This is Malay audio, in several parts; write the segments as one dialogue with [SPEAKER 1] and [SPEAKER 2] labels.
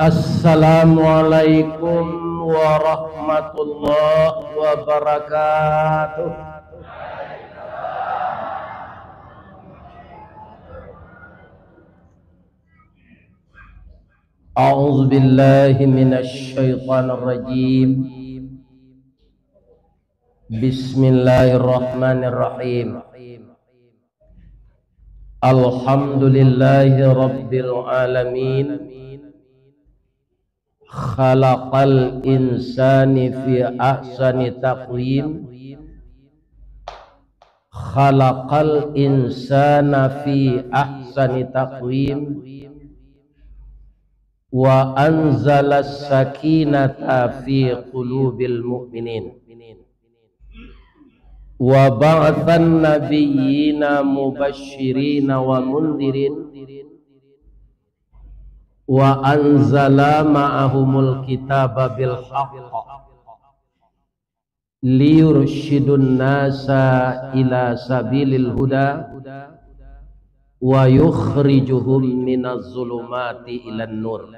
[SPEAKER 1] Assalamualaikum warahmatullahi wabarakatuh. A'udzu billahi minasy syaithanir rajim. Bismillahirrahmanirrahim. Alhamdulillahi rabbil alamin. Khalaqal insani fi ahsani taqwim. Khalaqal insana fi ahsani taqwim. Wa anzalas sakinata fi qulubil mu'minin. Wa ba'athan nabiyyina mubashshirina wa mundirin. Wa anzala ma'ahumul kitaba bil haqq liyurshidun nasa ila sabilil huda wa yukhrijuhum minaz zulumati ilan nur.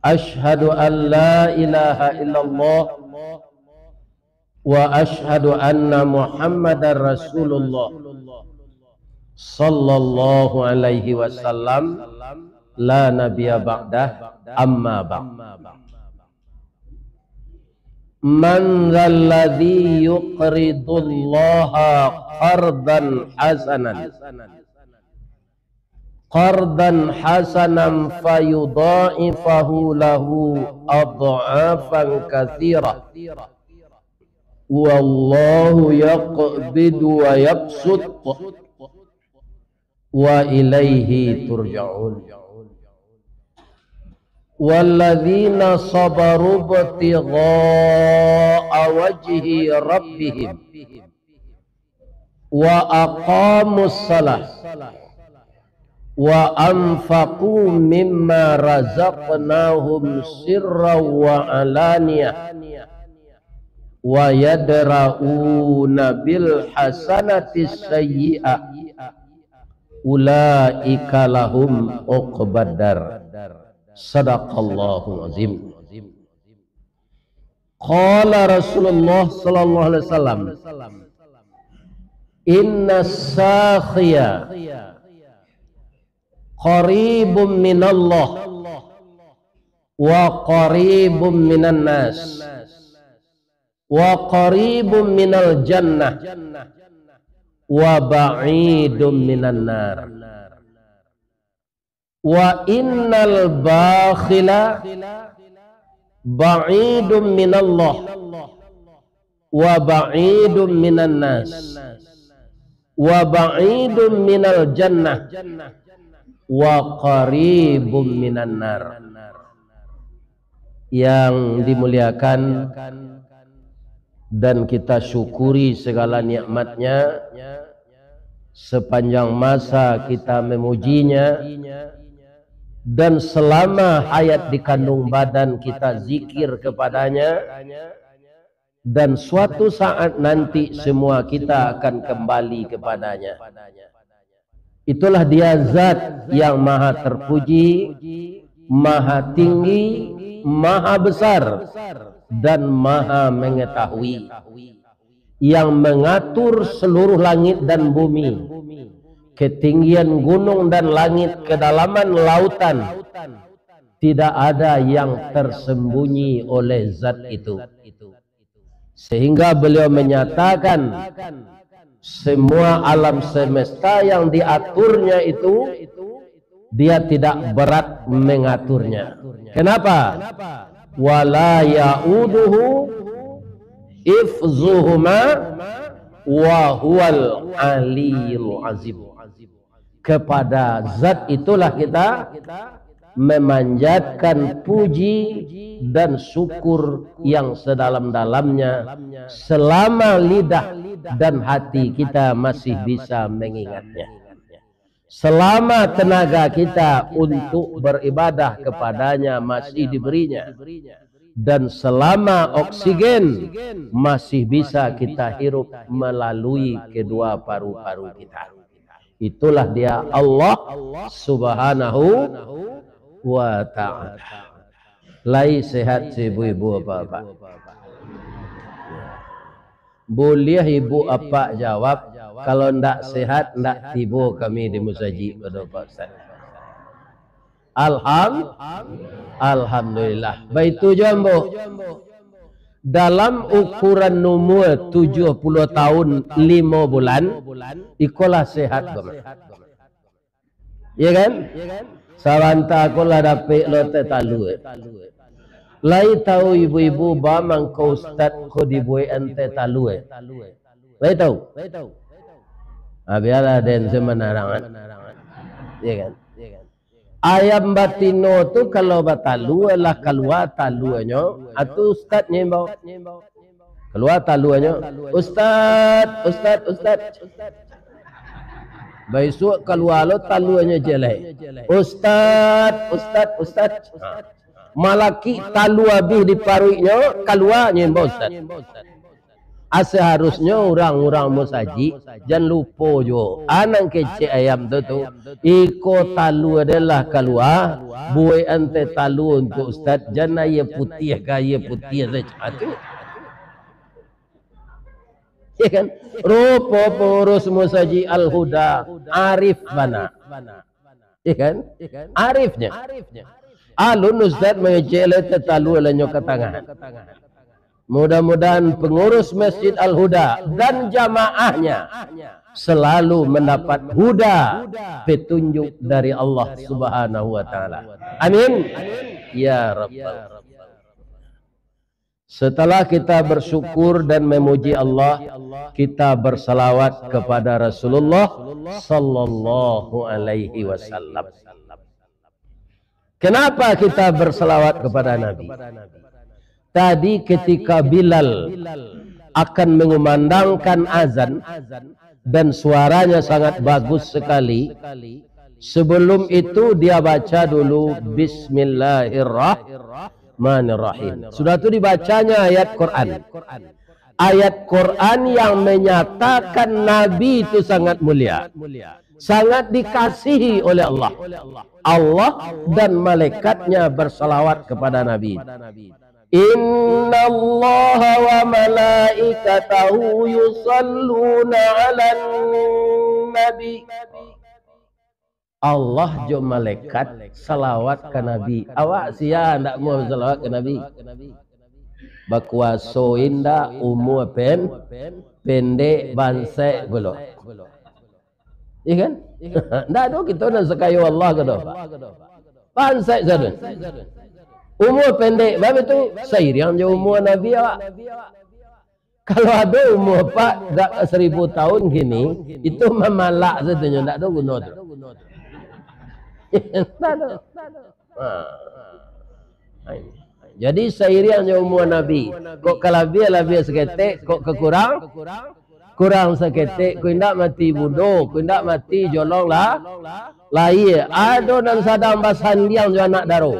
[SPEAKER 1] Ashhadu an la ilaha illallah wa ashhadu anna Muhammadar Rasulullah sallallahu alaihi wasallam, la nabiyya ba'dah, amma ba'd. Man dzalladzi yuqridullaha qardan hasanan fayudha'ifahu lahu adha'afan katsira. Wallahu yaqbidu wa yabsut wa ilaihi turja'un. Walladzina sabaru ibtigha'a wajhi rabbihim wa aqamus salah wa anfaqu mimma razaqnahum sirran wa alaniyah wa yadra'una bil hasanati sayyi'ah ulaika lahum uqbad dar. Sadaqallahu azim. Qala Rasulullah sallallahu alaihi wasallam, inna sakhiya qaribun minallah wa qaribun minan nas wa qaribun minal jannah wa ba'idun minan nar. Wa innal bakhila ba'idun minallah wa ba'idun minan nas wa ba'idun minal jannah wa qaribun minan nar. Yang dimuliakan dan kita syukuri segala nikmatnya, sepanjang masa kita memujinya, dan selama hayat di kandung badan kita zikir kepadanya, dan suatu saat nanti semua kita akan kembali kepadanya. Itulah dia zat yang maha terpuji, maha tinggi, maha besar, dan maha mengetahui, yang mengatur seluruh langit dan bumi, ketinggian gunung dan langit, kedalaman lautan. Tidak ada yang tersembunyi oleh zat itu, sehingga beliau menyatakan semua alam semesta yang diaturnya itu dia tidak berat mengaturnya. Kenapa? Wala ya'uduhu ifzuhuma wa huwal aliyul azim. Kepada zat itulah kita memanjatkan puji dan syukur yang sedalam-dalamnya selama lidah dan hati kita masih bisa mengingatnya, selama tenaga kita untuk beribadah kepadanya masih diberinya, dan selama oksigen masih bisa kita hirup melalui kedua paru-paru kita. Itulah dia Allah Subhanahu wa ta'ala. Lai sehat si ibu-ibu apa-apa. Boleh ibu apa jawab, kalau ndak sehat ndak tiba kami di musajid pada Pak Ustaz. Alhamdulillah. Baitu jambo. Dalam ukuran umur 70 tahun 5 bulan ikolah sehat gama. Ya kan? Saranta akolah dapik lo tetalu. Lai tahu ibu-ibu ba mangko ustaz ko dibuai ante talu. Lai tahu? Biarlah den semenarangan. Ya kan? Ayam batino tu kalau batalu lah keluar taluannya atau ustaz nyembau. Keluar taluannya. Ustaz. Besok keluar lo taluannya jelek. Ustaz. Malaki talu habis di pariknya keluar nyembau ustaz. Seharusnya orang-orang musaji jangan lupa jo anang kecik ayam tu iko talu adalah keluar buai ante talu untuk ustaz jangan ia putih gaya putih saja tu. Ya kan? Rupa pengurus musaji Al-Huda arif bana. Ya kan? Arifnya. Alun ustaz mengecele tetalu lenyo ke tangan. Mudah-mudahan pengurus Masjid Al-Huda dan jamaahnya selalu mendapat huda petunjuk dari Allah Subhanahu wa taala. Amin. Ya Rabbal. Setelah kita bersyukur dan memuji Allah, kita bersalawat kepada Rasulullah sallallahu alaihi wasallam. Kenapa kita berselawat kepada Nabi? Tadi ketika Bilal akan mengumandangkan azan dan suaranya sangat bagus sekali, sebelum itu dia baca dulu Bismillahirrahmanirrahim. Sudah itu dibacanya ayat Quran. Ayat Quran yang menyatakan Nabi itu sangat mulia, sangat dikasihi oleh Allah. Allah dan malaikatnya bersalawat kepada Nabi. Inna Allah wa malaikatahu yusalluna ala nabi. Allah jo malaikat salawat ke Nabi. Awak sia ndak mau salawat ke Nabi. Bakwaso inda umur pendek bansai belum. Iya kan? Ndak ada kita nak sekayu Allah ke doa. Bansai sadun. Umur pendek, bapak itu sayang je umur Nabi awak. Kalau ada umur pak dak 1000 tahun gini, itu memalak saja, tak ada guna tu. Tak ada. Jadi sayang je umur Nabi. Kok kalau lebih seketik, kok kurang seketik, kau tidak mati bodoh, kau tidak mati jolong lah. Lahir, ada dan sadang basandiang jo anak daro.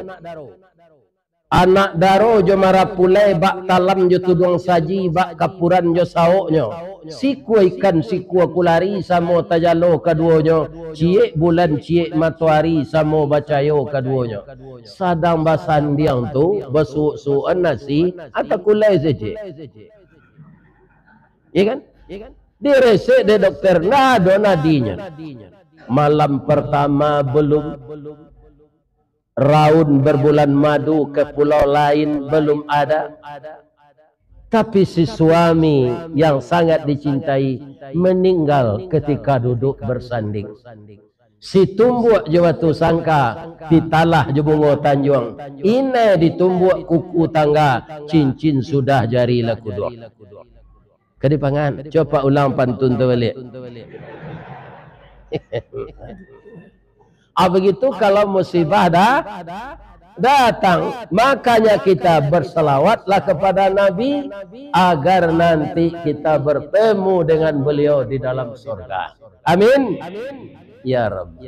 [SPEAKER 1] Anak daro jo marapulai bak talam jo tudung saji bak kapuran jo saoknya. Siku ikan siku kulari samo tajalo keduanya. Ciek bulan ciek matahari samo bacayo keduanya. Sadang basandiang tu besuk-sukan nasi atau kulai saja. Ya kan? Dia resek dia dokter nado nadinya. Malam pertama belum, raun berbulan madu ke pulau lain belum ada. Tapi si suami yang sangat dicintai meninggal ketika duduk bersanding. Si tumbuk je watu sangka ditalah je bungo tanjung. Ina ditumbuk kuku tangga, cincin sudah jari laku dua. Kedipangan, coba ulang pantun tu balik. Begitu kalau musibah datang, makanya kita berselawatlah kepada Nabi agar nanti kita bertemu dengan beliau di dalam surga. Amin. Ya Rabb.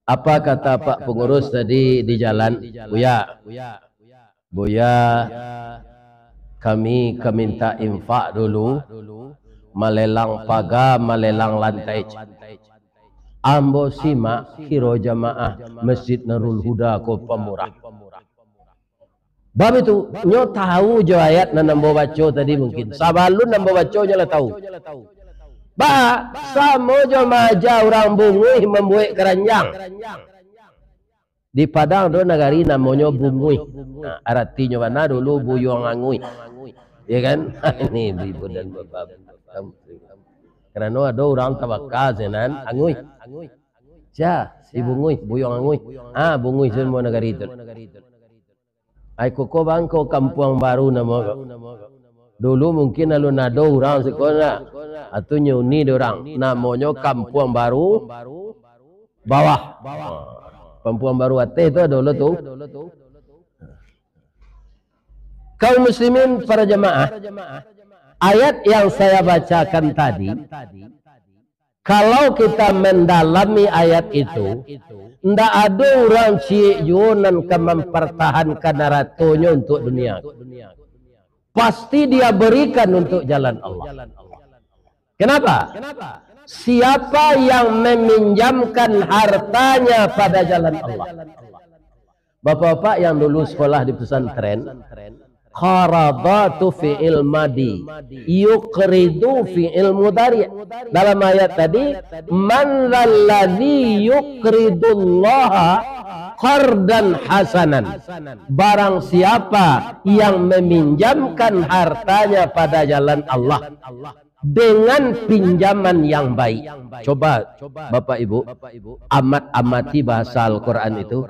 [SPEAKER 1] Apa kata Pak pengurus tadi di jalan? Buya, kami minta infak dulu, melelang pagar, melelang lantai. ambo simak kiro jamaah Masjid Nurul Huda ko Pemurah. Bab itu nyo tahu jo ayat na nambo baco tadi mungkin. Sabalun nambo baco nyo lah tahu. Ba samo jo maja orang bungui membuat keranjang. Di Padang do negari namanya bungui. Nah, artinya mana dulu buyong angui. Ya kan? Ini ibu dan bapak. Karena ada orang tabaka zenan angui. Ja, si bungui, buyong angui. Ah, bungui semua negari itu. Ai koko bangko kampung baru nama. Dulu mungkin lalu nado orang sekolah atau nyuni orang namanya kampung baru bawah. Kampung baru Aceh itu dulu tuh. Kaum muslimin para jemaah, ayat yang saya bacakan tadi, kalau kita mendalami ayat itu, ndak ada orang ciunan ke mempertahankan ratunya untuk dunia. Pasti dia berikan untuk jalan Allah. Kenapa? Siapa yang meminjamkan hartanya pada jalan Allah. Bapak-bapak yang dulu sekolah di pesantren, qaradatu fi'il madi, yuqridu fi'il mudari. Dalam ayat tadi, man dzalladzi yuqridullaha qardan hasanan. Barang siapa yang meminjamkan hartanya pada jalan Allah dengan pinjaman yang baik. Coba Bapak Ibu amati bahasa Al-Quran itu.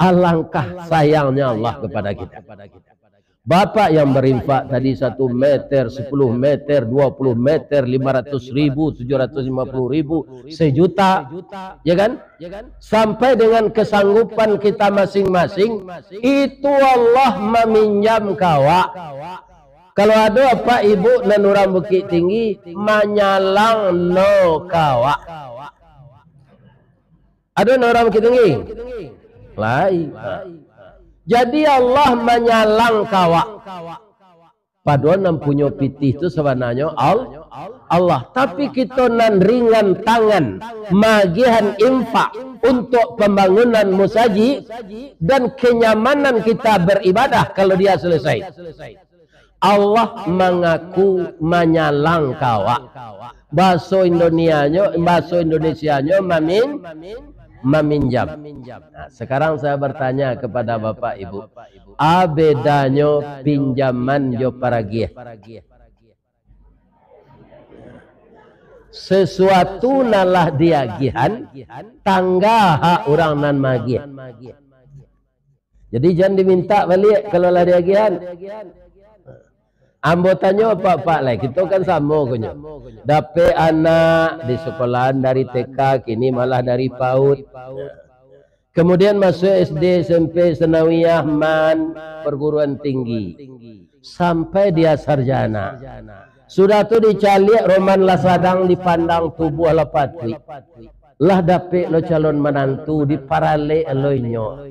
[SPEAKER 1] Alangkah sayangnya Allah kepada kita. Bapak yang berinfak tadi 1 meter, 10 meter, 20 meter, 500.000, 750.000, 1 juta, ya kan? Sampai dengan kesanggupan kita masing-masing, itu Allah meminjam kawa. Kalau ada apa ibu nan orang Bukit Tinggi menyalang no kawa. Ada orang Bukit Tinggi? Lain. Jadi Allah menyalang kawa. Padahal nan punya pitih itu sebenarnya Allah. Tapi kita nan ringan tangan magihan infak untuk pembangunan musaji dan kenyamanan kita beribadah kalau dia selesai. Allah mengaku menyalang kawa. Bahasa Indonesianya meminjam. Nah, sekarang saya bertanya kepada Bapak Ibu, bedanya pinjaman jo paragih. Sesuatu nalah diagihan, tangga hak orang nan magih. Jadi jangan diminta balik kalau lah diagihan. Ambo tanya Pak lah, kita kan sama punya. Dapat anak di sekolahan dari TK, kini malah dari PAUD. Kemudian masuk SD, SMP, Senawiyah, MAN, perguruan tinggi. Sampai dia sarjana. Sudah tu dicalik roman lah sadang dipandang tubuh lapatwi. Lah dapat lo calon menantu di parale eloinyo.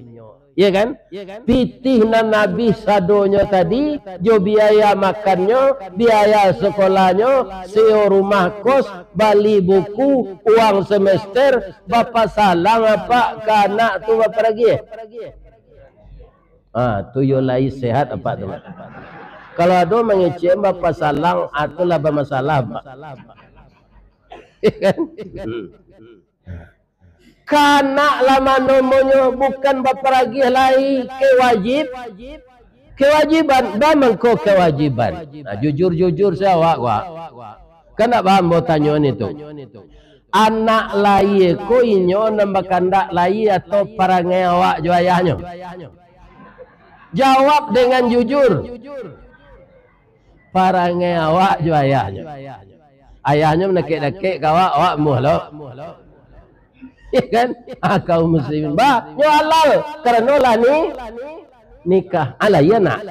[SPEAKER 1] Ya kan? Pitih na Nabi sadonya tadi, jo biaya makannya, biaya sekolahnya, seo rumah kos, bali buku, uang semester, bapak salang apa ke anak tu bapak lagi? Tu yo lai sehat apa tu? Kalau ada mengecem bapak salang, atulah bermasalah. Ya kan? Karena lama nomonya bukan baparagih lai kewajiban bamangko kewajiban. Nah, jujur saya wak kan tak paham mau tanya itu. Anak lai ko inyo nambah kandak lai atau parangai awak jo ayahnya. Jawab dengan jujur. Parangai awak jo ayahnya. Ayahnya menekek-nekek kawak awak muhlo. Ya kan? Kaum muslimin nyo halal karena lah ni nikah ya nak.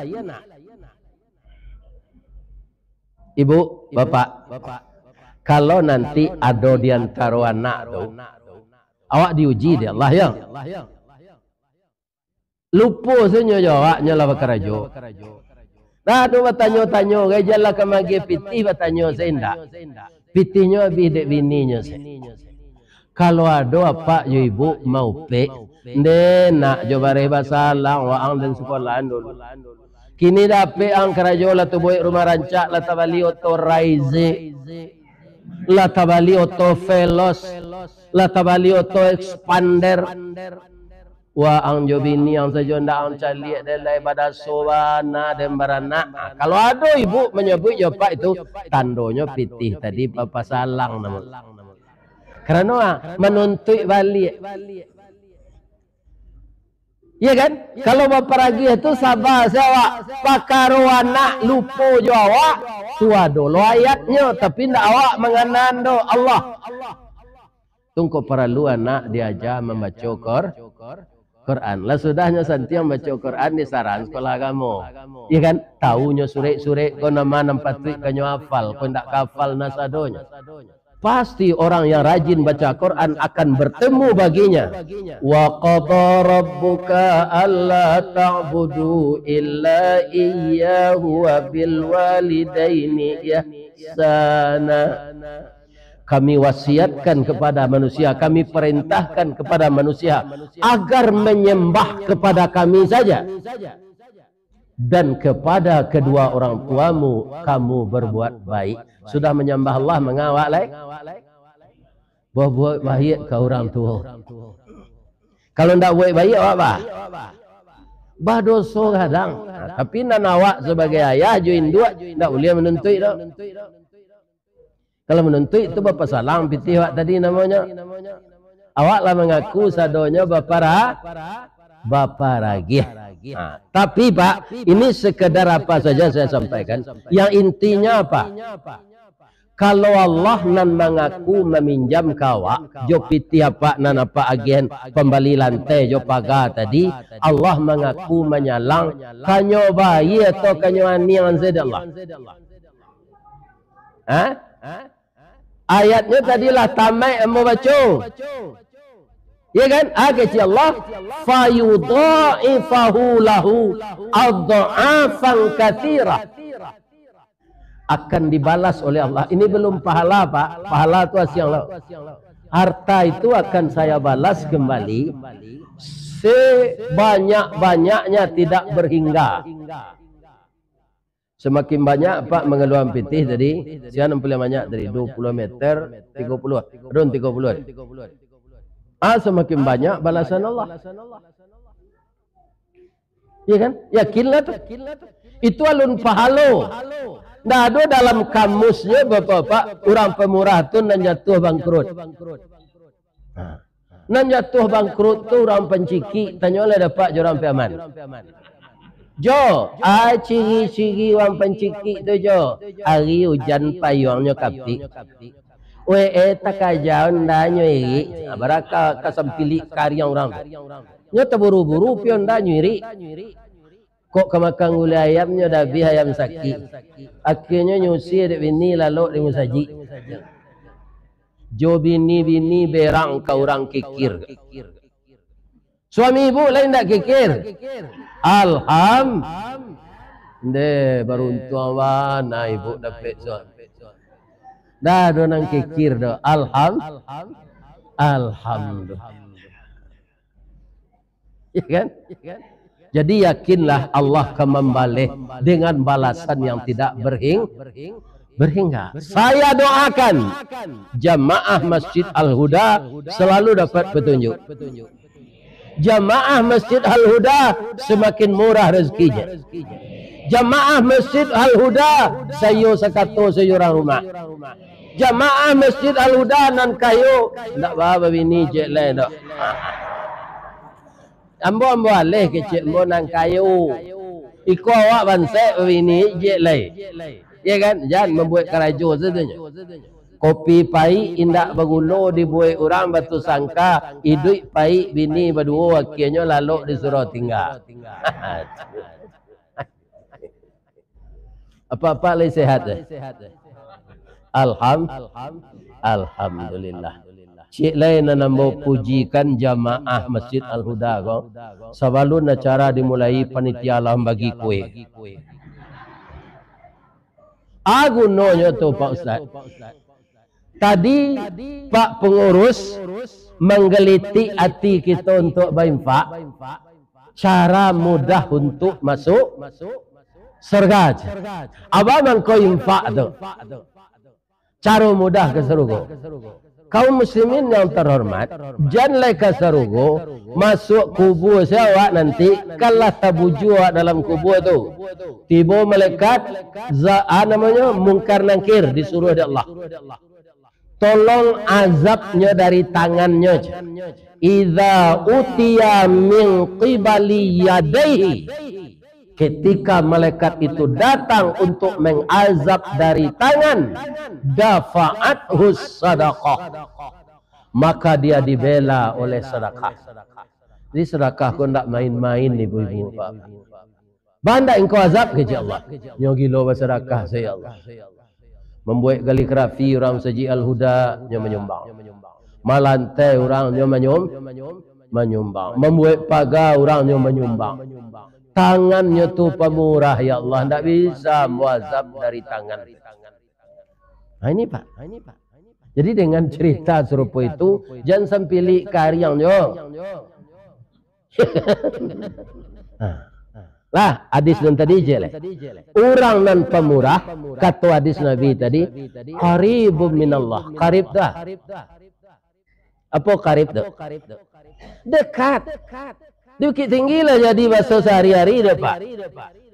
[SPEAKER 1] Ibu, bapak, kalau nanti ada di antara anak tu, awak diuji dia Allah ya. Lupa senyo jawab nyala bakarajo. Nah, tu bertanya-tanya, gajalah kemagi pitih bertanya saya ndak. Pitihnya bidek bininya saya. Kalau ada apa yo ibu mau pe, de nak jo bare basalang waang dan sekolahan dulu. Kini dape ang karajo la tu boy rumah rancak la tabali oto raize, la tabali oto velos, la tabali oto expander. Wa ang jo bini ang sajo ndak ang caliak delai pada sowana dan barana. Kalau ada ibu menyebut jo pak itu tandonya pitih tadi papa salang nama. Karena menuntut balik. Iya kan? Kalau bapak lagi itu sabar sewa pakaro anak lupa Jawa tua dulu ayatnya tapi ndak awak menganando Allah. Tunggu perlu anak diajar membaca Quran. Lah sudahnya santi yang baca Quran di saran sekolah kamu. Iya kan? Tahunya sure-sure kau nama nampak trik kanyo hafal, kau ndak hafal nasadonya. Pasti orang yang rajin baca Quran akan bertemu baginya. Wa qada rabbuka alla ta'budu illa iyyahu wa bil walidaini ihsana. Kami wasiatkan kepada manusia, kami perintahkan kepada manusia agar menyembah kepada kami saja. Dan kepada kedua orang tuamu kamu berbuat baik. Sudah menyembah Allah mengawak lain. Buat baik ke orang tua. Kalau ndak buat baik apa? Bah dosa kadang. Tapi nan awak sebagai ayah join dua ndak boleh menuntut dah. Kalau menuntut itu bapak salam pitih awak tadi namanya. Awaklah mengaku sadonya bapak ragih. Nah, tapi Pak, ini sekedar apa saja saya sampaikan. Yang intinya apa? Kalau Allah nan mengaku meminjam kawa, jo piti apa nan apa agen pembali lantai jo pagar tadi, Allah mengaku menyalang kanyo bayi atau kanyo anian Allah. Ayatnya tadilah tamai mau baca. Ya kan? Kata Allah, fayudha'ifahu lahu adha'afan katsira. Akan dibalas oleh Allah. Ini belum pahala, Pak. Pahala itu asyang Allah. Harta itu akan saya balas kembali sebanyak-banyaknya tidak berhingga. Semakin banyak Pak mengeluarkan pitih tadi, saya 60 banyak dari 20 meter 30. Run 30. Semakin banyak balasan Allah. Ya kan? Yakinlah tuh. Itu alun pahalo. Nggak ada dalam kamusnya bapak-bapak orang pemurah tu nan jatuh bangkrut. Nan jatuh bangkrut tu orang penciki. Tanya oleh dapat orang piaman. Jo, ciri-ciri orang penciki tu jo. Hari hujan payungnya kapti. Tak kajaun dah nyuri, baraka kasampili karya orang. Nya terburu-buru pion dah nyuri. Kok kemakang gulai ayamnya dah bi ayam sakit. Akhirnya nyusi dek bini lalu di musaji. Jo bini berang ka orang kikir. Suami ibu lain tak kikir. Alhamdulillah beruntung mana ibu dapat suami. Dah donang kikir dah. Alhamdulillah. Ya kan? Jadi yakinlah Allah akan membalas dengan balasan yang tidak berhingga. Saya doakan jamaah Masjid Al-Huda selalu dapat petunjuk. Jamaah Masjid Al-Huda semakin murah rezekinya. Jamaah Masjid Al-Huda sayo sakato sayo orang rumah. Jamaah Masjid Al-Huda nan kayo ndak apa bini cek lain dak. Ambo aleh kecek ambo nan kayo. Iko awak bansai bini cek lain. Ya kan? Jangan membuat kerajo saja. Kopi pai indak bagulo dibuat orang batu sangka, hidup pai bini berdua akhirnya lalu disuruh tinggal. Apa-apa lagi sehat. Alhamdulillah. Cik lain nambah pujikan jamaah Masjid Al-Huda kau. Sebelum acara dimulai panitia lah bagi kue. Agunonyo tu Pak Ustaz. Tadi Pak Pengurus menggeliti hati kita untuk berinfak. Cara mudah untuk masuk surga. Abang mangko infak tu. Cara mudah ke surga. Kaum muslimin yang terhormat, janganlah ke surga, masuk kubur siapa nanti, kalah tabuju dalam kubur tu. Tiba malaikat, namanya mungkar nangkir, disuruh oleh Allah. Tolong azabnya dari tangannya. Idza utiya min qibali yadaihi. Ketika malaikat itu datang untuk mengazab dari tangan, dafa'athu sadaqah, maka dia dibela oleh sedekah. Jadi sedekah kau tak main-main ibu-ibu. Banda engkau azab ke Allah. Nyo gilo bersedekah saya Allah. Membuat kaligrafi orang saji al-huda nyo menyumbang. Malantai orang nyo menyumbang. Membuat pagar orang nyo menyumbang. Tangannya tu pemurah ya Allah, tidak bisa muazab dari tangan. Nah ini Pak. Jadi dengan cerita serupa itu, jangan sampai karyangnya. Lah hadis yang tadi je lah. Orang nan pemurah, kata hadis Nabi tadi, qaribun minallah. Qarib dah. Apa qarib dah? Dekat. Dikit tinggi lah jadi bahasa sehari-hari dah Pak.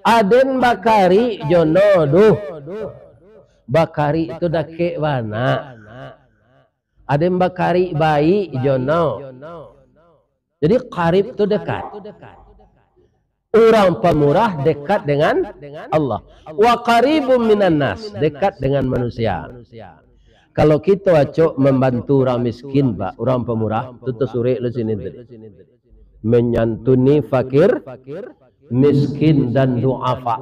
[SPEAKER 1] Aden bakari jono duh. Bakari itu dah kek mana. Aden bakari bayi jono. Jadi qarib itu dekat. Orang pemurah dekat dengan Allah. Wa qaribum minan nas, dekat dengan manusia. Kalau kita acok membantu orang miskin Pak, orang pemurah, itu tersurik lu sini tadi. Menyantuni fakir, miskin dan du'afa.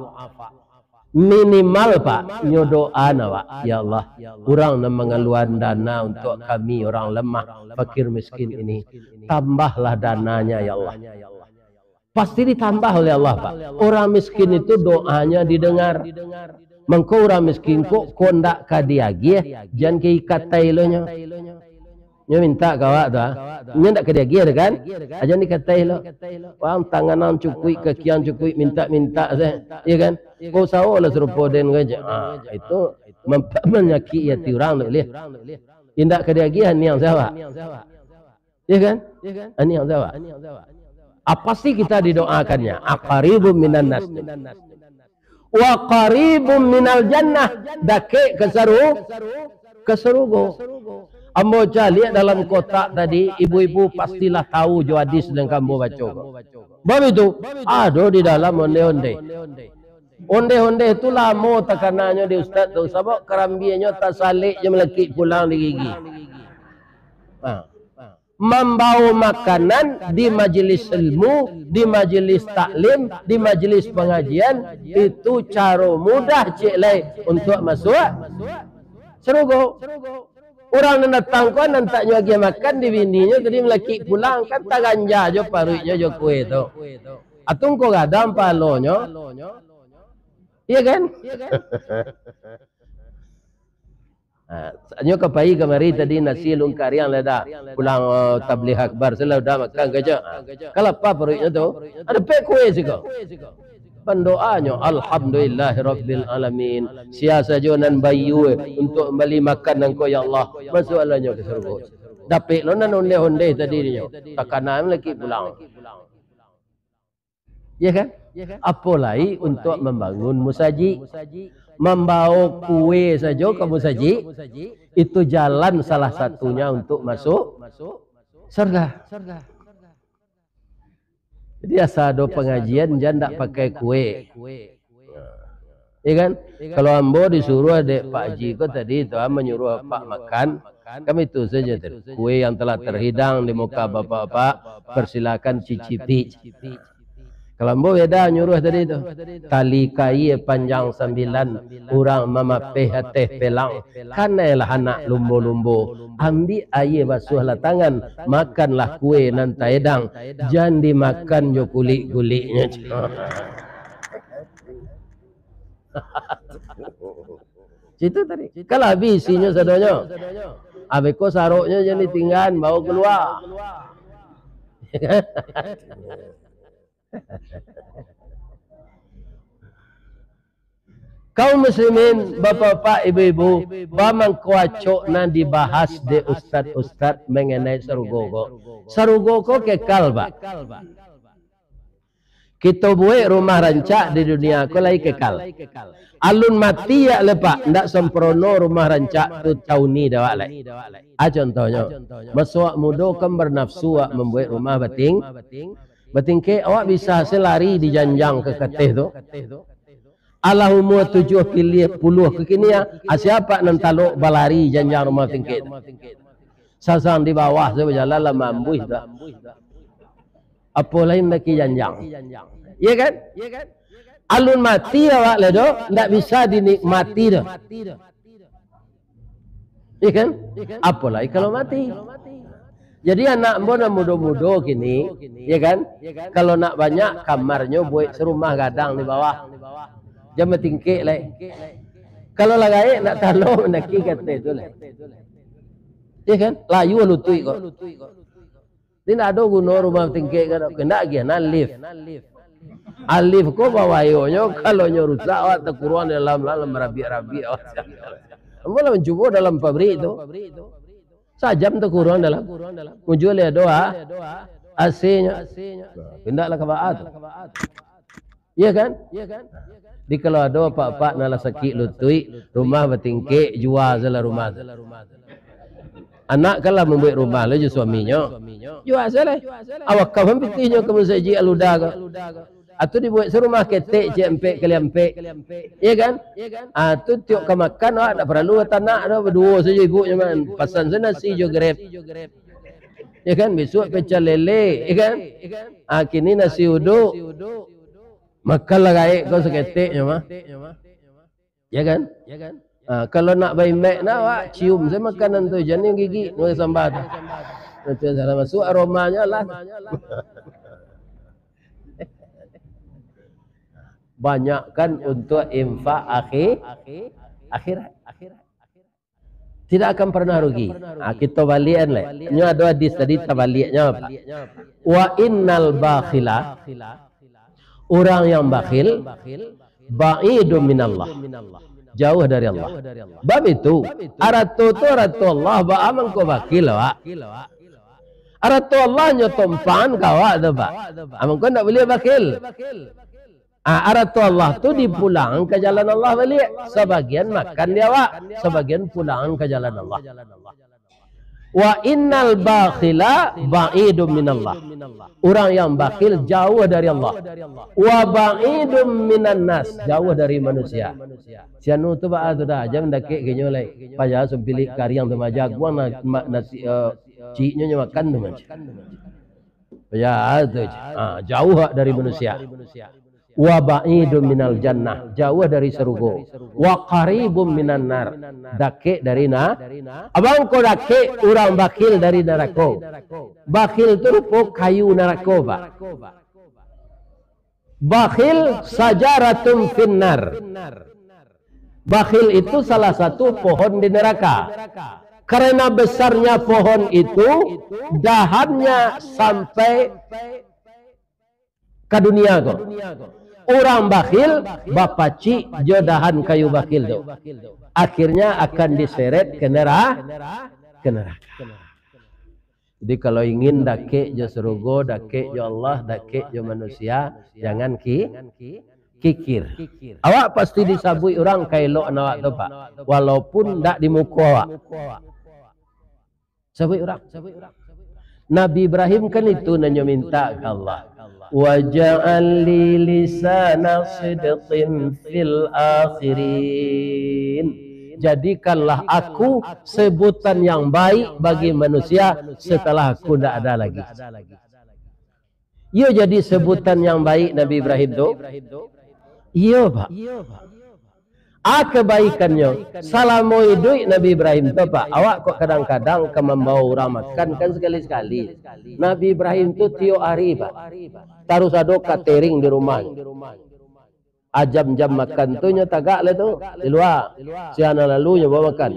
[SPEAKER 1] Minimal Pak, nyo doa na Pak. Ya Allah, orang yang mengeluarkan dana untuk kami orang lemah, fakir miskin ini. Tambahlah dananya ya Allah. Pasti ditambah oleh Allah Pak. Orang miskin itu doanya didengar. Mengko orang miskin kok kondak kadiagi, jangan keikatai lo nyo. Nyo minta kawak tu, nyo ndak kadiagi ada kan? Aja ni katai lo. Wang tanganan cukui, kakian cukui, minta-minta saya, iya kan? Kau sawo lah serupa den aja. Itu menyakiti hati orang tu leh. Indak kadiagi ni yang sawa. Iya kan? Ini yang sawa. Apa sih kita didoakannya? Aqaribum minan nas. Wa qaribum minal jannah. Dake ke surga. Ambo lihat dalam kotak tadi, ibu-ibu pastilah tahu jo hadis dan kamu baca. Bab itu, aduh di dalam onde-onde. Onde-onde itu lama tekanannya di ustaz tu. Sebab kerambianya tak salik je melekit pulang di gigi. Membawa makanan di majelis ilmu, di majelis taklim, di majelis pengajian, itu cara mudah cik lai untuk masuk surga. Orang yang datang kan nanti nyuagi makan di bininya, tadi melaki pulang kan tak ganja jo parunya jo kue tu. Atung ko gadam palonyo, iya kan? Nyo kapai kemari tadi nasi lungkar yang leda pulang tabligh akbar selalu dah makan gaja. Kalau apa parunya tu? Ada pe kue sih kau. Pendoanya alhamdulillahirabbil alamin. Siasa jonan bayu untuk beli makan engkau ya Allah. Masalahnya ke surga. Dapat lo nan onde-onde tadi dia. Takanan lagi pulang. Ya kan? Apalagi untuk membangun musaji. Membawa kue saja ke musaji. Itu jalan salah satunya untuk masuk surga. Jadi asal ada pengajian jangan tak pakai kue. Ya kan? Kalau ambo disuruh adik Pak Haji ko tadi itu menyuruh Pak makan, kami itu saja kue yang telah terhidang di muka bapak-bapak persilakan cicipi. Kalau ambo beda nyuruh tadi itu tali kai panjang 9 orang mamapeh teh pelang kanailah anak lumbo-lumbo ambil air basuhlah tangan makanlah kue nan taedang jangan dimakan jo kulit-kulitnya. Situ tadi. Kalau habis isinya sadonyo. Abeko saruknya jadi tinggal bawa keluar. Kaum muslimin, bapak-bapak, ibu-ibu, bamang kuacok nan dibahas di ustad-ustad mengenai sarugoko. Sarugoko kekal, Pak. Kita buat rumah rancak di dunia aku lagi kekal. Alun mati ya lepak, ndak sempurna rumah rancak tu tahun ni dah lagi. Contohnya, masa muda kan bernafsu membuat rumah bating. Bating ke awak bisa selari di janjang ke ketih tu. Allah umur 70 kekini ya, siapa nan taluk balari janjang rumah tingkit. Sasang di bawah saya berjalan lah mambuh dah. Apa lain lagi janjang. Ya kan? Alun mati awak le doh, ndak bisa dinikmati dah. Ya kan? Apalagi kalau mati. Jadi anak muda-muda kini, ya kan? Kalau nak banyak kamarnya buat serumah gadang di bawah. Jam tingkik lah. Kalau lagi nak talo nak kata itu lah. Ya kan? Layu lutui kok. Tidak ada guna rumah tingkik kan? Kena lagi nak lift. Alif ko bawa ayonya kalau rusak awak terkuruan dalam rabi-rabi awak. Boleh mencuba dalam pabrik itu. Sajam terkuruan dalam. Muncul ya doa. AC-nya. Pindahlah ke baat. Iya kan? Di kalau ada pak-pak nala sakit lutui, rumah bertingkik, jual salah rumah. Anak kalau membuat rumah lagi suaminya, jual salah. Awak kau hempitinya kamu saji aluda ke. Atau dibuat serumah ketek cempek keliampek. Iya kan? Atau tiok ke makan awak tak perlu tanah ada berdua saja ibunya man. Pasan sana nasi jo grab. Ya kan? Besok pecel lele, ya kan? Kini nasi uduk. Makanlah gaik kau seketeknya mah. Ya kan? Kalau nak bayi mek nak awak cium saya makanan tu jangan gigi nulis sambal. Nanti salah masuk aromanya lah. Banyakkan untuk infak akhirat. Tidak akan pernah rugi. Kita balikan lah. Ini ada hadis tadi tabaliknya apa? Wa innal bakhila, orang yang bakhil, ba'idun minallah, jauh dari Allah. Bab itu aratu Allah ba'aman ko bakhil wa. Aratu Allah nyotompan kawa tu pak. Aman ko nak boleh bakhil. Aratu Allah tu dipulang ke jalan Allah balik. Sebagian makan dia wak, sebagian pulang ke jalan Allah. Wa innal bakhila ba'idun minallah. Orang yang bakhil jauh dari Allah. Wa ba'idun minan nas, jauh dari manusia. Sianu tu ba tu dah jam dak ke nyolai. Paya sempilik kariang tu majak buang nasi ciknya makan tu macam. Paya tu jauh dari manusia. Wa ba'idun minal jannah, jauh dari surga. Wa qaribun minan nar, dake dari abang ko dake orang bakhil dari neraka. Bakhil tu rupa kayu neraka pak. Bakhil sajaratun finnar. Bakhil itu salah satu pohon di neraka. Karena besarnya pohon itu, dahannya sampai ke dunia kok. Orang bakhil, bapaci jodahan kayu bakhil tu. Akhirnya akan diseret ke neraka. Jadi kalau ingin dakek jo surga, dakek jo Allah, dakek jo manusia, jangan kikir. Awak pasti disabui orang kailok nawak tu pak. Walaupun tak di muka awak. Sabui orang. Nabi Ibrahim kan itu nanya minta ke Allah. Waja'al li lisana sidqin fil akhirin. Jadikanlah aku sebutan yang baik bagi manusia setelah aku tidak ada lagi. Ia jadi sebutan yang baik Nabi Ibrahim tu. Iya pak. Kebaikannya salamu duit Nabi Ibrahim tu pak. Awak kok kadang-kadang ke membawa orang makan kan sekali-sekali. Nabi Ibrahim tu tiap hari pak. Taruh sado catering di rumah. Jam-jam makan tu nya tagak le tu di luar. Si anak lalu nya bawa makan.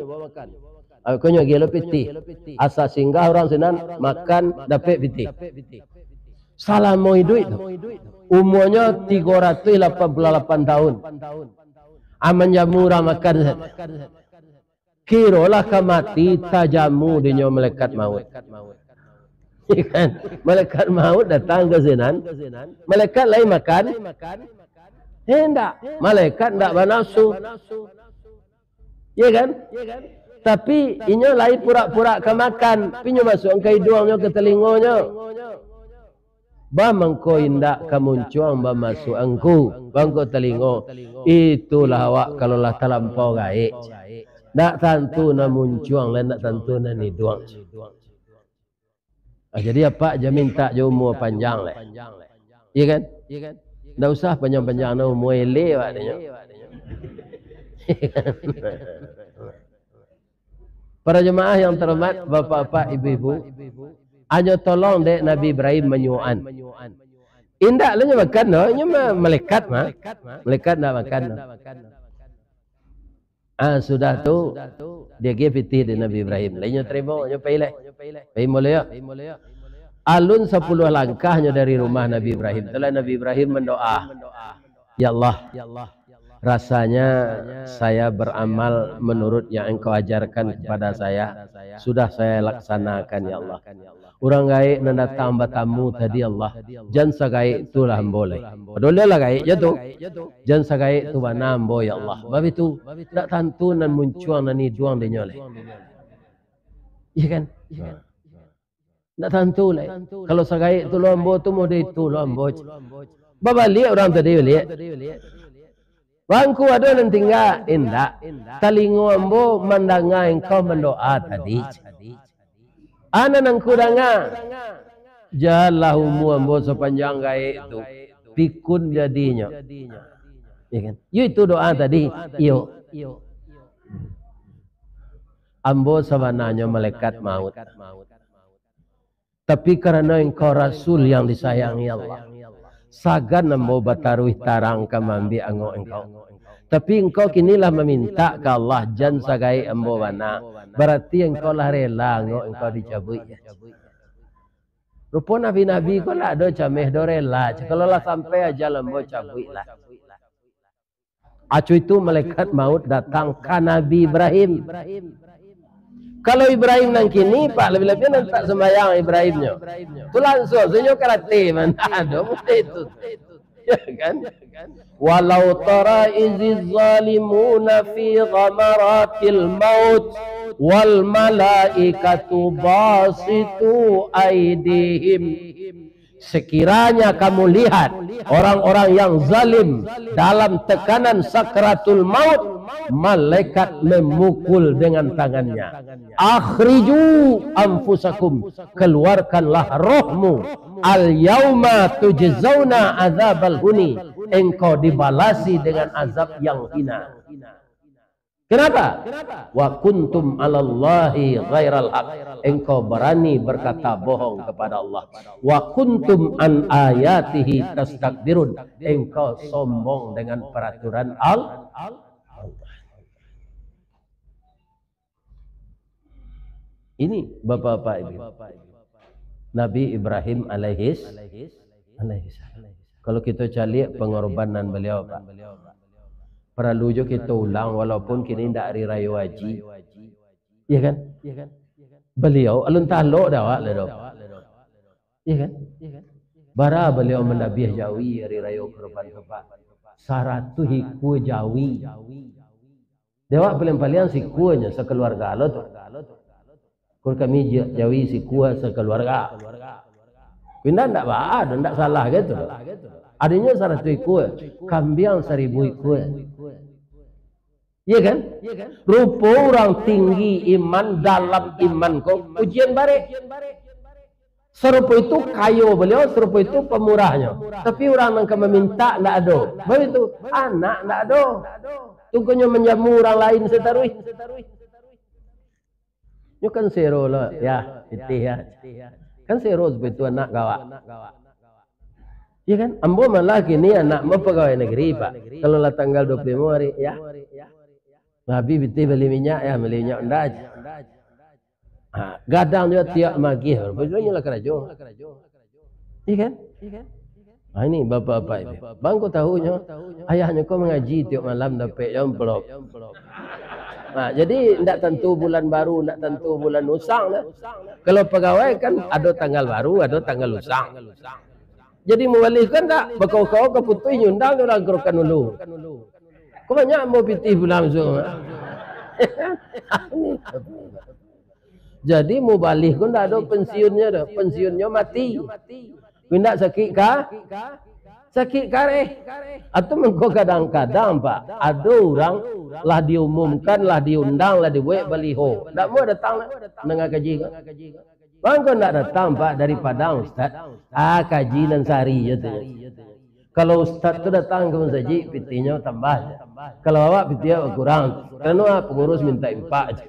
[SPEAKER 1] Aku nya gelo piti. Asa singgah orang sinan makan dapat piti. Salah mau duit tu. Umurnya 388 tahun. Aman jamu orang makan. Kirolah kamati tajamu dinyo malaikat maut. Kan? Malaikat maut datang ke sinan. Malaikat lain makan. Hendak. Malaikat ndak bernafsu. Ya kan? Tapi inyo lain pura-pura ke makan. Pinyo masuk ke hidungnya ke telingonya. Ba mangko indak kamuncuang ba masuk angku. Bangko telingo. Itulah awak kalau lah terlampau gaik. Ndak tentu na muncuang dan ndak tentu na hidung. Jadi apa je minta je umur panjang le. Iya kan? Ndak usah panjang-panjang na umur ele wak dia. Para jemaah yang terhormat, bapak-bapak, ibu-ibu, hanya tolong dek Nabi Ibrahim menyuan. Indak lah makan no, nya malaikat mah. Malaikat nak makan. Sudah tu dia give fitih di Nabi Ibrahim. Lainnya terima, nya pilih. Pai mulai. Alun 10 langkahnya dari rumah Nabi Ibrahim. Setelah Nabi Ibrahim mendoa, ya Allah, rasanya saya beramal menurut yang engkau ajarkan kepada saya. Sudah saya laksanakan ya Allah. Orang gaik nak datang batamu tadi Allah. Jangan sagaik itulah boleh. Padahal lah gaik jatuh. Jangan sagaik tu banam boy ya Allah. Bab itu tak tentu nan muncul nan hiduang dia nyoleh. Iya kan? Tak tentu lah. Kalau sagaik tu lombo tu mau dia itu lombo. Babalik orang tadi balik. Bangku ada nan tinggal indak. Talingo ambo mandanga engkau mendoa tadi. Ana nang kudanga. Jalah umu ambo sepanjang gaik tu. Pikun jadinya. Ya kan? Yo itu doa tadi. Yo. Ambo sebenarnya malaikat maut. Tapi karena engkau rasul yang disayangi Allah. Sagan ambo bataruih tarang kamambi ango engkau. Tapi engkau kinilah meminta ke Allah jan sagai ambo wana. Berarti engkau lah rela engkau dicabut. Rupa nabi-nabi kau lah do cameh do rela. Kalau lah sampai aja ambo cabut lah. Acu itu malaikat maut datang ke Nabi Ibrahim. Kalau Ibrahim nang kini pak lebih-lebih nanti tak sembahyang Ibrahimnya. Tu langsung senyum karate mana ada mesti itu. Ya kan? Walau tara iziz zalimuna fi ghamaratil maut wal malaikatu basitu aidihim. Sekiranya kamu lihat orang-orang yang zalim dalam tekanan sakratul maut, malaikat memukul dengan tangannya. Akhriju anfusakum, keluarkanlah rohmu. Al yauma tujzauna azabal huni, engkau dibalasi dengan azab yang hina. Kenapa? Wa kuntum 'alallahi ghairal haq. Engkau berani berkata bohong kepada Allah. Wa kuntum an ayatihi tastakbirun. Engkau sombong dengan peraturan Allah. Ini Bapak-bapak Ibu. Nabi Ibrahim alaihis. Kalau kita cari pengorbanan beliau, Pak. Perlu juga kita ulang walaupun kini tidak hari raya haji. Iya kan? Beliau alun talok dah wak ledo. Iya kan? Bara beliau mendabiah jawi hari raya korban kepak. Saratu hiku jawi. Dewa paling-paling si kuanya sekeluarga lo tu. Kur kami jawi si kuah sekeluarga. Pindah ndak baad, ndak salah gitu. Adanya 100 ikut, kambing 1000 ikut. Iya kan? Rupa orang tinggi iman dalam iman kau ujian bare. Serupa itu kayu beliau, serupa itu pemurahnya. Tapi orang yang meminta ndak ada. Begitu anak ndak ada. Tunggunya menjamu orang lain setarui. Itu kan sero lah, ya, itu ya. Kan sero seperti anak gawak. Iya kan? Ambo malah gini anak mau pegawai negeri Pak. Kalau lah tanggal 25 hari ya. Nabi biti beli minyak ya, beli minyak unda aja. Gadang juga tiap magi. Bagaimana lah kerajo. Iya kan? Nah ini bapak-bapak ini. Bang kau tahunya, ayahnya kau mengaji tiap malam dapat amplop. Nah, jadi tidak tentu bulan baru, tidak tentu bulan usang. Nah. Kalau pegawai kan ada tanggal baru, ada tanggal usang. Jadi mewalih kan tak, bakau-kau keputih nyundang orang kerokan dulu. Kau banyak mau pitih bulan langsung. Jadi mau balik kan tak ada pensiunnya dah, pensiunnya mati. Pindah sakit kah? Sakit kareh. Atau mengko kadang-kadang Pak, ada orang lah diumumkan, lah diundang, lah dibuat baliho. Tak mau datang lah, dengar kaji kan? Bang kau tak datang Pak dari Padang Ustaz. Kaji dan sari je tu. Kalau Ustaz tu datang ke masjid, pitinya tambah je. Kalau awak pitinya kurang. Kerana pengurus minta impak je.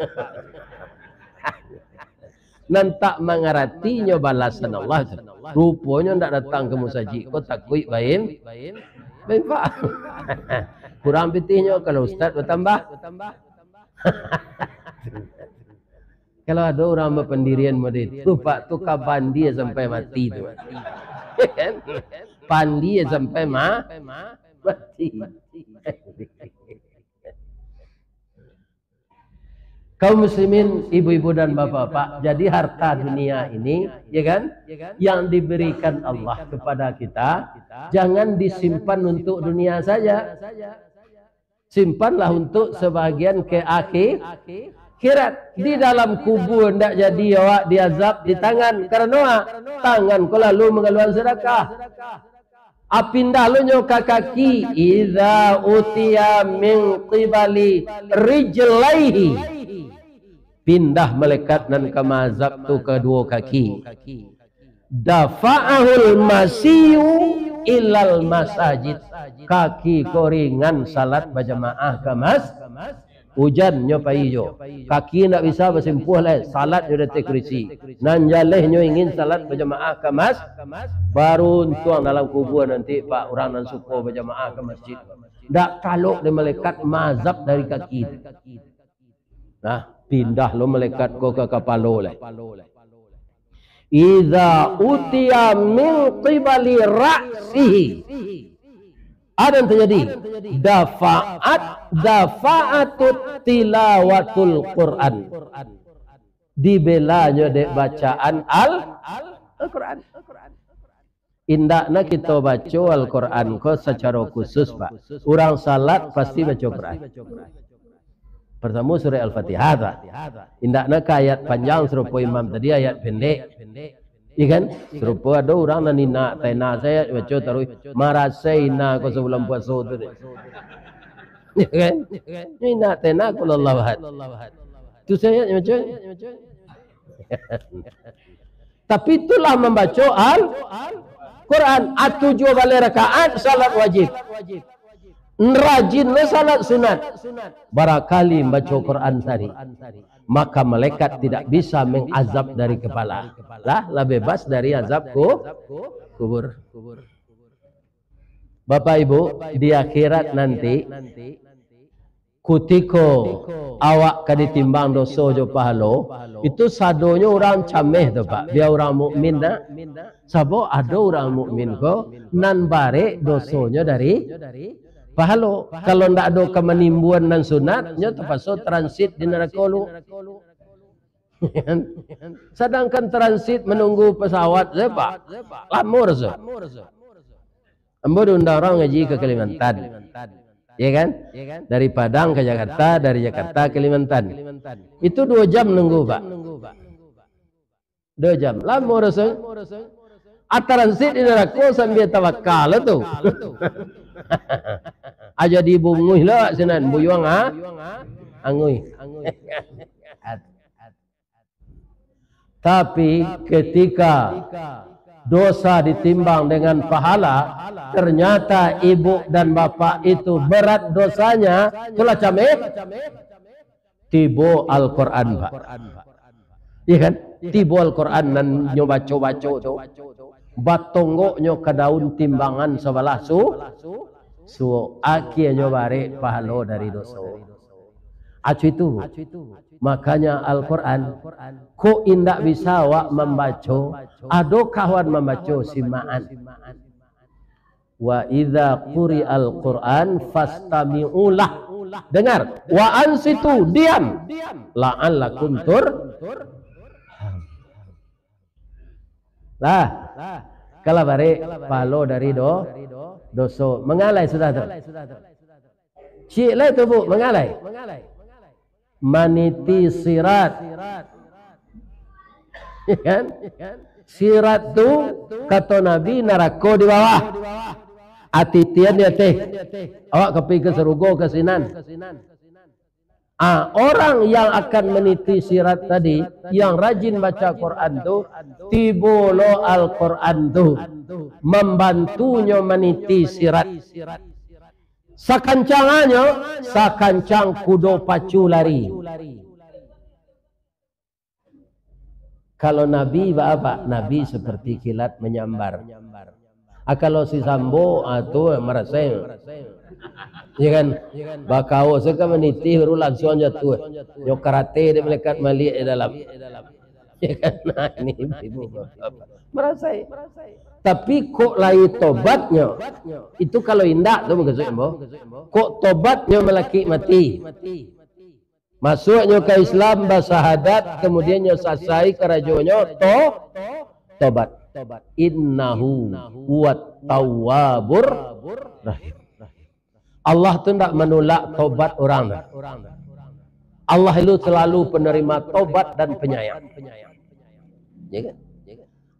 [SPEAKER 1] Dan tak mengertinya balasan Allah. Rupanya tak datang ke masjid. Kau takut bain Pak. Kurang pitihnya kalau Ustaz bertambah. Kalau ada orang berpendirian model itu Pak, tu pandi sampai mati tu. Pandi sampai mati. Kaum muslimin, ibu-ibu dan bapak-bapak, jadi harta dunia ini, ya kan, yang diberikan Allah kepada kita, jangan disimpan untuk dunia saja. Simpanlah untuk sebagian ke akhirat. Di dalam kubur tidak jadi awak diazab di tangan. Karena tangan kau lalu mengeluarkan sedekah. Apindah lu nyoka kaki. Iza utiya min qibali rijlaihi. Pindah malaikat dan kamazab tu kedua kaki. Dafa'ahul masiyu ilal masajid. Kaki koringan salat berjamaah ke hujan nyopai jo. Kaki nak bisa bersimpuh lah. Salat nyo detik kurisi. Nan jaleh nyo ingin salat berjamaah ke baru tuang dalam kubur nanti Pak orang nan suko berjamaah ke masjid. Tak kalau dia malaikat mazab dari kaki. Nah, pindah lo malaikat ko ke kepala lah. Iza utiya min qibali ra'sihi. Ada yang terjadi. Dafa'atut tilawatul Quran. Dibelanya dek bacaan Al-Quran. Indakna kita baca Al-Quran ko secara khusus Pak. Orang salat pasti baca Quran. Pertama surah Al-Fatihah. Indakna ke ayat panjang serupa imam tadi ayat pendek. Iya kan? Serupa ada orang nan nina tena saya baca taruh marasaina ko sebelum puasa tu deh. Iya kan? Nina tena ko Allah wahad. Tu saya baca. Tapi itulah membaca Al-Quran. Atujuh balik rakaat salat wajib. Rajin salat sunat. Barangkali membaca Quran tadi, maka malaikat tidak bisa mengazab dari kepala. Lah bebas dari azab kubur. Bapak Ibu, di akhirat nanti kutiko awak ka ditimbang dosa jo pahalo, itu sadonya orang cameh tu Pak. Dia orang mukmin dah. Sabo ada orang mukmin ko nan bare dosonya dari pahalo. Kalau ndak ada kemenimbuan dan sunatnya terpaksa transit di neraka lu. Sedangkan transit menunggu pesawat saya Pak. Lamur so. Ambo diundang orang ngaji ke Kalimantan. Ya kan? Dari Padang ke Jakarta, dari Jakarta ke Kalimantan. Itu 2 jam nunggu Pak. 2 jam. Lamur so. Transit di neraka sambil tawakal tu. Aja dibunguh lah senan buyuang angui. Tapi ketika dosa ditimbang dengan pahala, ternyata ibu dan bapak itu berat dosanya, itulah cameh tibo Al-Quran Pak. Iya kan? Tibo Al-Quran dan nyoba-coba tu. batonggoknya ke daun timbangan sebelah akhirnya bare pahala dari dosa. Acu itu. Makanya Al-Quran ko indak bisa wak membaca, ado kawan membaca simaan. Wa idza quri'al Qur'an fastami'ulah. Dengar, wa ansitu, diam. La'allakum lah. Kalau bare palo dari dosa. Mengalai sudah tu. Cik lah tu bu, mengalai. Maniti sirat. Ya kan? Sirat tu kata Nabi neraka di bawah. Atitian dia teh. Awak kepi ke serugo ke sinan. Orang yang akan meniti sirat tadi, yang rajin baca Quran tu, tibolo Al-Quran tu, membantunya meniti sirat. Sakancangannya, sakancang kudo pacu lari. Kalau Nabi apa? Nabi seperti kilat menyambar. Kalau si Sambo tu merasa, ya kan? Bakau sekarang meniti baru langsung jatuh. Yo karate dia melekat malik di dalam. Ya kan? Nah, ini ibu merasa. Tapi kok lai tobatnya, itu kalau indak tu maksudnya, kok tobatnya melaki mati. Masuknya ke Islam bersahadat, kemudiannya selesai kerajonya tobat. Innahu huwat tawwabur rahim. Allah tu tidak menolak tobat orang. Allah itu selalu penerima tobat dan penyayang. Ya kan?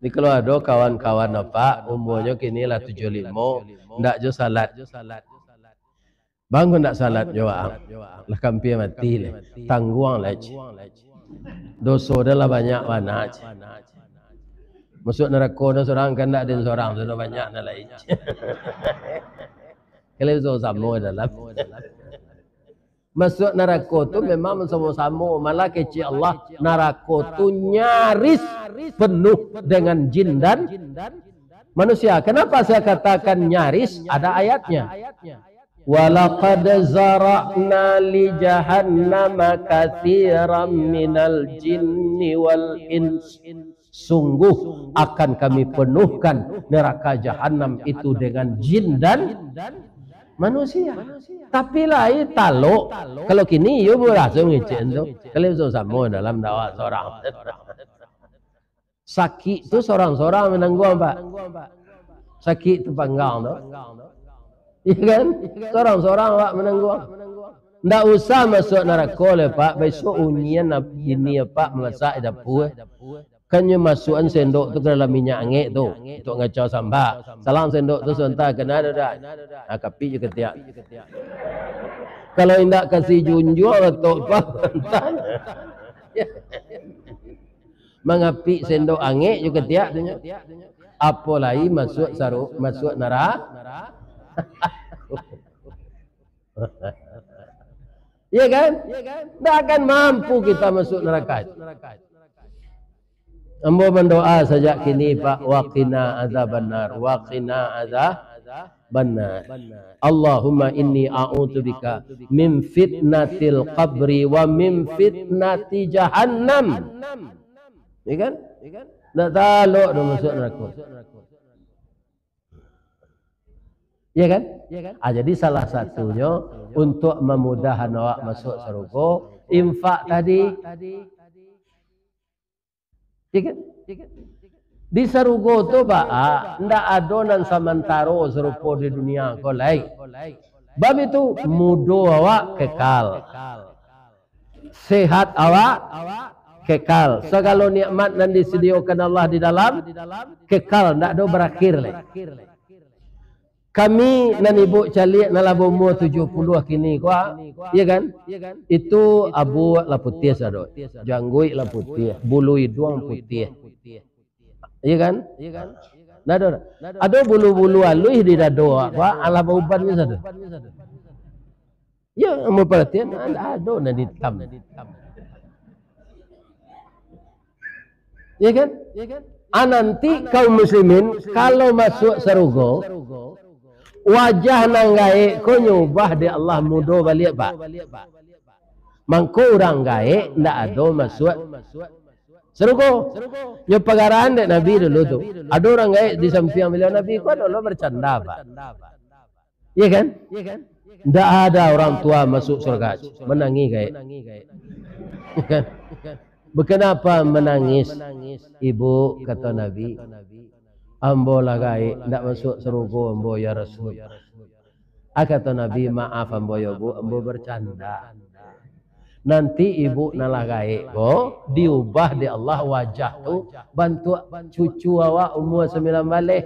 [SPEAKER 1] Ini kalau ada kawan-kawan apa umurnya kini lah 75, ndak jo salat. Bangun ndak salat jawab. Lah kampir mati le. Tangguang lagi. Dosa dah lah banyak mana. Masuk neraka dah seorang kan ndak ada seorang sudah banyak dah lain. Kalau itu sama dalam. Masuk neraka tu memang sama-sama, malah kecil Allah neraka tu nyaris penuh dengan jin dan manusia. Kenapa saya katakan nyaris? Ada ayatnya. Walaqad zara'na li jahannama katsiran minal jinni wal ins. Sungguh akan kami penuhkan neraka jahanam itu dengan jin dan manusia. Tapi lain taluk. Kalau kini you berasa ngecek tu. Kalau itu sama dalam dakwah seorang. Sakit tu seorang-seorang menanggung Pak. Sakit tu panggang tu. Ya kan? Seorang-seorang Pak menanggung. Ndak usah masuk neraka le Pak. Besok unian ini Pak masak dapur. Kannya masukan sendok tu ke dalam minyak angin tu untuk ngacau sambal. Salam sendok tu sebentar kena ada dah. Kapi je ketiak. Kalau indak kasih junjung atau apa mengapi sendok angin je ketiak tu nya. Apa lagi masuk saruk masuk neraka. Ya kan? Tak akan mampu kita masuk neraka. Ambo berdoa sejak kini Pak, waqina azabannar, waqina azabannar. Allahumma inni a'udzubika min fitnatil qabri wa min fitnati jahannam. Ya kan? Tak taluk dah masuk neraka. Ya kan? Jadi salah satunya untuk memudahkan awak masuk surga, infak tadi. Di sarugo tu Pak, ndak adonan samantaro serupa di dunia kau lain. Bab itu mudo awak kekal, sehat awak kekal, segala nikmat yang disediakan Allah di dalam kekal, ndak ada berakhir lagi. Kami nan ibu calik nala umur 70 kini kuah, ya kan? Itu abu la putih sado, janggui la putih, bulu hidung putih, ya kan? Nado, ada bulu-bulu alui di dado, apa? Ala bauban ni sado. Ya, mau perhatian, ada nan hitam. Ya kan? Nanti kaum muslimin kalau masuk surga, wajah nang gae ko nyubah di Allah mudo balik pak. Mangko orang gae ndak ada masuk surga. Nyo pagaran dek Nabi dulu tu. Ada orang gae di samping beliau Nabi ko ada bercanda pak. Iya kan? Ndak ada orang tua masuk surga. Menangi gae. Kan? Kenapa menangis? Ibu kata Nabi, ambo lagai ndak masuk surga ambo ya Rasul. Kata Nabi, maaf ambo ya Bu, ambo bercanda. Nanti ibu nalagai ko diubah di Allah wajah tu bantu cucu awak umur 9 balik.